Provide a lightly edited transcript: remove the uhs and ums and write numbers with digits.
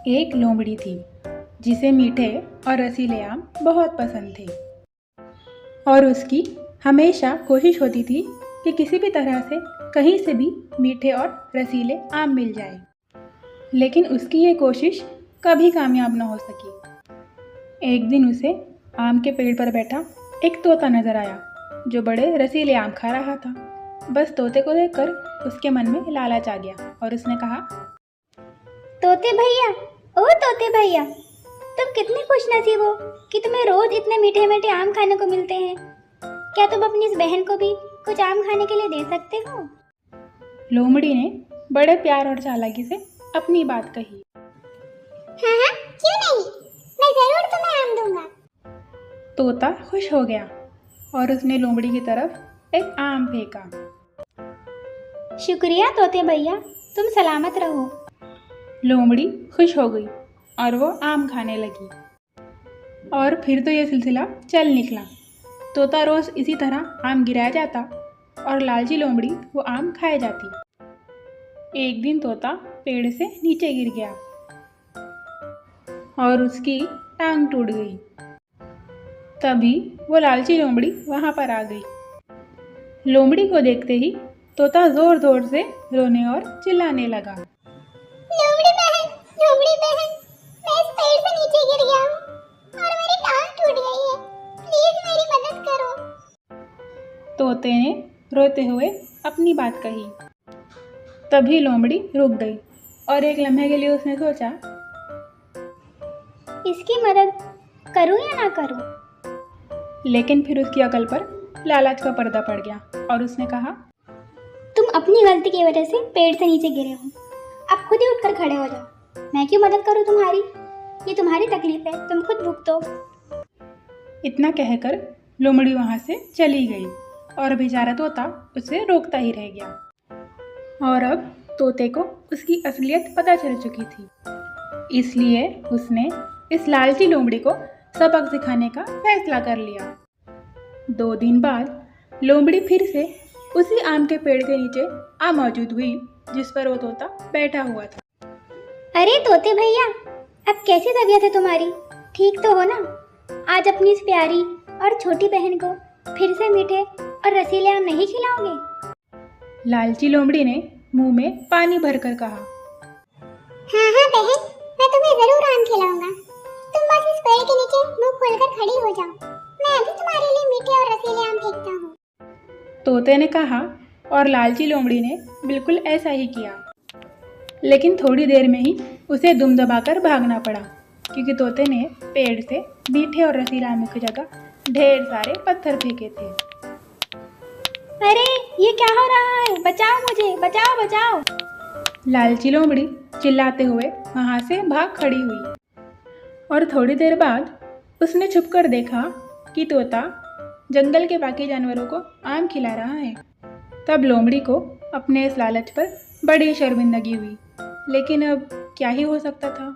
एक लोमड़ी थी जिसे मीठे और रसीले आम बहुत पसंद थे और उसकी हमेशा कोशिश होती थी कि किसी भी तरह से कहीं से भी मीठे और रसीले आम मिल जाए। लेकिन उसकी ये कोशिश कभी कामयाब न हो सकी। एक दिन उसे आम के पेड़ पर बैठा एक तोता नजर आया जो बड़े रसीले आम खा रहा था। बस तोते को देखकर उसके मन में लालच आ गया और उसने कहा, तोते भैया, ओ तोते भैया, तुम कितने खुशनसीब हो कि तुम्हें रोज इतने मीठे मीठे आम खाने को मिलते हैं। क्या तुम अपनी इस बहन को भी कुछ आम खाने के लिए दे सकते हो? लोमड़ी ने बड़े प्यार और चालाकी से अपनी बात कही। हाँ, क्यों नहीं, मैं जरूर तुम्हें आम दूंगा। तोता खुश हो गया और उसने लोमड़ी की तरफ एक आम फेंका। शुक्रिया तोते भैया, तुम सलामत रहो। लोमड़ी खुश हो गई और वो आम खाने लगी। और फिर तो ये सिलसिला चल निकला। तोता रोज इसी तरह आम गिराया जाता और लालची लोमड़ी वो आम खाए जाती। एक दिन तोता पेड़ से नीचे गिर गया और उसकी टांग टूट गई। तभी वो लालची लोमड़ी वहाँ पर आ गई। लोमड़ी को देखते ही तोता जोर जोर से रोने और चिल्लाने लगा। लोमड़ी बहन, मैं इस पेड़ से नीचे गिर गया हूँ और मेरी टांग टूट गई है। प्लीज मेरी मदद करो। तोते ने रोते हुए अपनी बात कही। तभी लोमड़ी रुक गई और एक लम्हे के लिए उसने सोचा, इसकी मदद करूँ या ना करूँ? लेकिन फिर उसकी अकल पर लालच का पर्दा पड़ गया और उसने कहा, तुम अपनी गलती की वजह से पेड़ से नीचे गिरे हो, अब खुद ही उठकर खड़े हो जाओ। मैं क्यों मदद करूं तुम्हारी? ये तुम्हारी तकलीफ है, तुम खुद भुगतो। इतना कहकर लोमड़ी वहाँ से चली गई और बेचारा तोता उसे रोकता ही रह गया। और अब तोते को उसकी असलियत पता चल चुकी थी, इसलिए उसने इस लालची लोमड़ी को सबक सिखाने का फैसला कर लिया। 2 दिन बाद लोमड़ी फिर से उसी आम के पेड़ के नीचे आ मौजूद हुई जिस पर वो तोता बैठा हुआ था। अरे तोते भैया, अब कैसी तबीयत है तुम्हारी? ठीक तो हो ना? आज अपनी इस प्यारी और छोटी बहन को फिर से मीठे और रसीले आम नहीं खिलाओगे? लालची लोमड़ी ने मुंह में पानी भरकर कहा, हाँ बहन, मैं तुम्हें जरूर आम खिलाऊंगा। तुम बस इस पेड़ के नीचे मुंह खोलकर खड़ी हो जाओ। मैं अभी तुम्हारे लिए मीठे और रसीले आम फेंकता हूँ। तोते ने कहा और लालची लोमड़ी ने बिल्कुल ऐसा ही किया। लेकिन थोड़ी देर में ही उसे दुम दबाकर भागना पड़ा क्योंकि तोते ने पेड़ से मीठे और रसीले आम की जगह ढेर सारे पत्थर फेंके थे। अरे ये क्या हो रहा है? बचाओ मुझे, बचाओ बचाओ। लालची लोमड़ी चिल्लाते हुए वहाँ से भाग खड़ी हुई और थोड़ी देर बाद उसने छुपकर देखा कि तोता जंगल के बाकी जानवरों को आम खिला रहा है। तब लोमड़ी को अपने इस लालच पर बड़ी शर्मिंदगी हुई, लेकिन अब क्या ही हो सकता था।